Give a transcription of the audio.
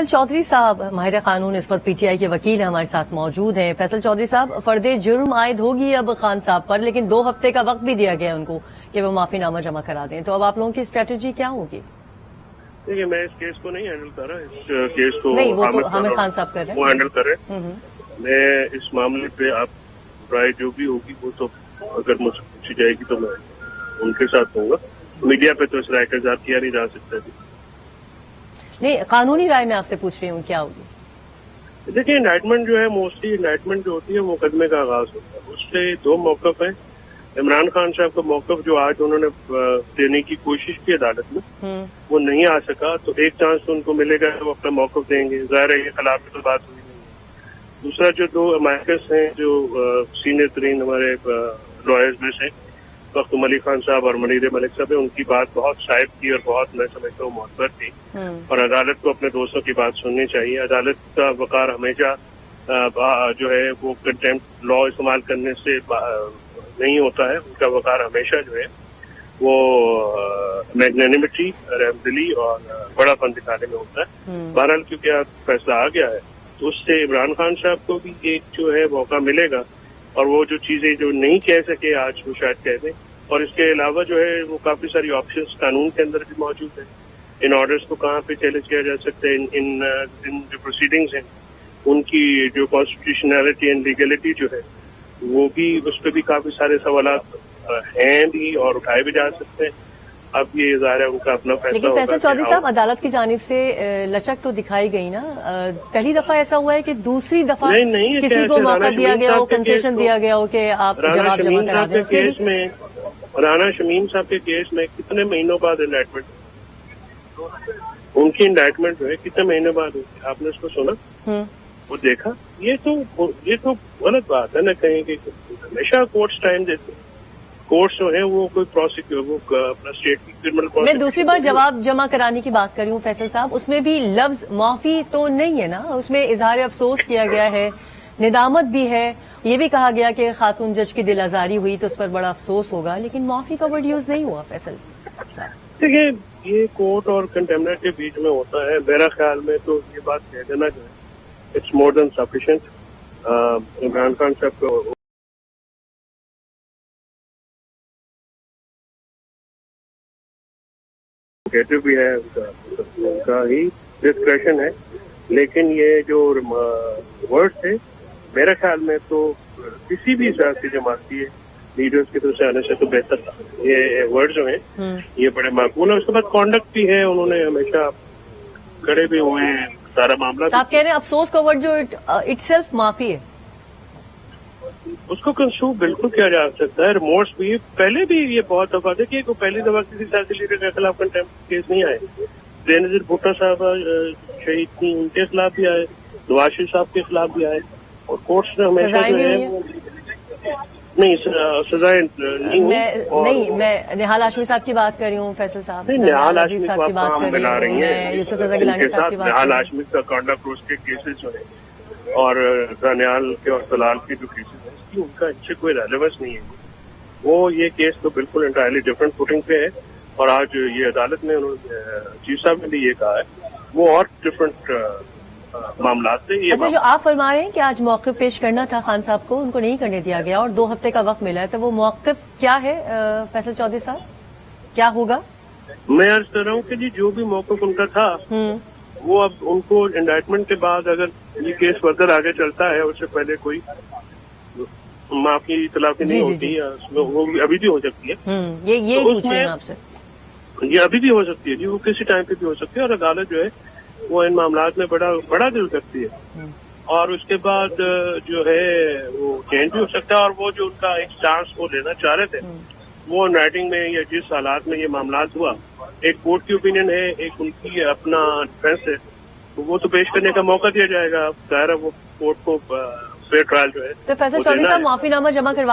فیصل چودھری صاحب ماہر قانون اس وقت پی ٹی آئی کے وکیل ہیں، ہمارے ساتھ موجود ہیں۔ فیصل چودھری صاحب، فرد جرم عائد ہوگی اب خان صاحب پر، لیکن 2 ہفتے کا وقت بھی دیا گیا ان کو کہ وہ معافی نامہ جمع کرا دیں، تو اب آپ لوگوں کی اسٹریٹجی کیا ہوگی؟ دیکھیے، میں اس کیس کو نہیں ہینڈل کر رہا، اس کیس کو نہیں، وہ تو حامد خان صاحب کر رہے ہیں، وہ ہینڈل کر رہے ہیں۔ میں اس معاملے پہ آپ رائے جو بھی ہوگی وہ تو اگر مجھ سے پوچھی جائے گی تو میں ان کے ساتھ ہوں گا۔ میڈیا پہ تو اس رائے کا اظہار کیا نہیں جا سکتا۔ نہیں، قانونی رائے میں آپ سے پوچھ رہی ہوں کیا ہوگی؟ دیکھیے، انڈائٹمنٹ جو ہے، موسٹلی انڈائٹمنٹ جو ہوتی ہے وہ مقدمے کا آغاز ہوتا ہے، اس سے 2 موقف ہیں۔ عمران خان صاحب کا موقف جو آج انہوں نے دینے کی کوشش کی عدالت میں، وہ نہیں آ سکا، تو ایک چانس تو ان کو ملے گا کہ وہ اپنا موقف دیں گے۔ ظاہر ہے یہ خلاف کی تو بات ہوئی نہیں ہے۔ دوسرا، جو 2 امائکس ہیں جو سینئر ترین ہمارے لائرز میں سے مختوم علی خان صاحب اور منیر ملک صاحب ہیں، ان کی بات بہت صائب تھی اور بہت میں سمجھتا ہوں معتبر تھی، اور عدالت کو اپنے دوستوں کی بات سننی چاہیے۔ عدالت کا وقار ہمیشہ جو ہے وہ کنٹیمپٹ لا استعمال کرنے سے نہیں ہوتا ہے، ان کا وقار ہمیشہ جو ہے وہ میگنینیمٹی، رحم دلی اور بڑا پن دکھانے میں ہوتا ہے۔ بہرحال کیونکہ اب فیصلہ آ گیا ہے تو اس سے عمران خان صاحب کو بھی ایک جو ہے موقع ملے گا، اور وہ جو چیزیں جو نہیں کہہ سکے آج وہ شاید کہہ دیں۔ اور اس کے علاوہ جو ہے وہ کافی ساری آپشنز قانون کے اندر بھی موجود ہیں۔ ان آرڈرز کو کہاں پہ چیلنج کیا جا سکتا ہے، ان جو پروسیڈنگز ہیں ان کی جو کانسٹیٹیوشنلٹی اینڈ لیگلٹی جو ہے وہ بھی، اس پہ بھی کافی سارے سوالات ہیں بھی اور اٹھائے بھی جا سکتے ہیں۔ اب یہ ظاہر ہے ان کا اپنا فیصلہ لیکن ہوگا۔ فیصل چودھری صاحب، عدالت کی جانب سے لچک تو دکھائی گئی نا؟ پہلی دفعہ ایسا ہوا ہے کہ دوسری دفعہ نہیں کسی کو موقع دیا گیا ہو، کنسیشن دیا گیا ہو کہ آپ جواب جمع کرا دیں۔ کیس میں رانا شمیم صاحب کے کیس میں کتنے مہینوں بعد انڈائٹمنٹ، ان کی انڈائٹمنٹ جو ہے کتنے مہینوں بعد ہوئی؟ آپ نے اس کو سنا، وہ دیکھا؟ یہ تو غلط بات ہے نا، کہیں کہ ہمیشہ کورٹس ٹائم دیتے ہیں۔ کورٹس جو ہیں وہ کوئی پروسیکیوٹر، وہ اپنا اسٹیٹ کی کرمنل، میں دوسری بار جواب جمع کرانے کی بات کر رہی ہوں فیصل صاحب، اس میں بھی لفظ معافی تو نہیں ہے نا، اس میں اظہار افسوس کیا گیا ہے، ندامت بھی ہے، یہ بھی کہا گیا کہ خاتون جج کی دل آزاری ہوئی تو اس پر بڑا افسوس ہوگا، لیکن معافی کا ورڈ یوز نہیں ہوا فیصل صاحب۔ دیکھیے، یہ کورٹ اور کنٹمپٹ کے بیچ میں ہوتا ہے، میرا خیال میں تو یہ بات کہہ دینا جو ہے it's more than sufficient. Imran Khan صاحب کو بھی ہے، ان کا ہی ڈسکریشن ہے، لیکن یہ جو ورڈ تھے میرے خیال میں تو کسی بھی سیاسی جماعت کی لیڈرز کی طرف سے آنے سے تو بہتر تھا۔ یہ ورڈ جو ہیں یہ بڑے معقول ہیں۔ اس کے بعد کانڈکٹ بھی ہے، انہوں نے ہمیشہ کھڑے بھی ہوئے ہیں، سارا معاملہ۔ آپ کہہ رہے ہیں افسوس کا ورڈ جو اٹ سیلف معافی ہے، اس کو کنسوب بالکل کیا جا سکتا ہے۔ ریمورس بھی پہلے بھی یہ بہت دفعہ، دیکھیے کو پہلی دفعہ کسی سیاسی لیڈر کے خلاف کنٹمپٹ کیس نہیں آئے۔ بے نظیر بھٹو صاحب شہید تھی، ان کے خلاف بھی آئے، نواز شریف صاحب کے خلاف بھی آئے، اور کورٹس نے ہمیشہ جو ہے نہیں سزائیں نہیں، میں نہال ہاشمی صاحب کی بات کر رہی ہوں فیصل صاحب، نہال ہاشمی صاحب کی بات کر رہی ہوں، میں یوسف رضا گیلانی صاحب کی بات کر رہی ہوں۔ نہال ہاشمی کا کانڈکٹ روز کے کیسز جو ہے اور دانیال کے اور طلال کے جو کیسز ہیں، اس کی ان کا ان سے کوئی ریلیونس نہیں ہے۔ وہ یہ کیس تو بالکل انٹائرلی ڈفرینٹ فوٹنگ پہ ہے، اور آج یہ عدالت میں چیف صاحب نے بھی یہ کہا ہے، وہ اور ڈفرینٹ معاملات سے۔ اچھا، جو آپ فرما رہے ہیں کہ آج موقف پیش کرنا تھا خان صاحب کو، ان کو نہیں کرنے دیا گیا اور 2 ہفتے کا وقت ملا ہے، تو وہ موقف کیا ہے فیصل چودھری صاحب، کیا ہوگا؟ میں عرض کر رہا ہوں کہ جی جو بھی موقف ان کا تھا وہ اب ان کو انڈائٹمنٹ کے بعد اگر یہ کیس فردر آگے چلتا ہے، اس سے پہلے کوئی معافی تلافی نہیں ہوتی ہے، اس میں وہ ابھی بھی ہو سکتی ہے۔ یہ پوچھ رہے ہیں آپ سے، یہ ابھی بھی ہو سکتی ہے جی، وہ کسی ٹائم پہ بھی ہو سکتی ہے، اور عدالت جو ہے وہ ان معاملات میں بڑا دل کرتی ہے، اور اس کے بعد جو ہے وہ چینج بھی ہو سکتا ہے، اور وہ جو ان کا ایک چانس وہ لینا چاہ رہے تھے وہ رائٹنگ میں یا جس حالات میں یہ معاملات ہوا، ایک کورٹ کی اوپینین ہے، ایک ان کی اپنا ڈیفینس ہے، تو وہ تو پیش کرنے کا موقع دیا جائے گا۔ ظاہر ہے وہ کورٹ کو فیئر ٹرائل جو ہے۔ تو فیصل چودھری صاحب معافی نامہ جمع کروا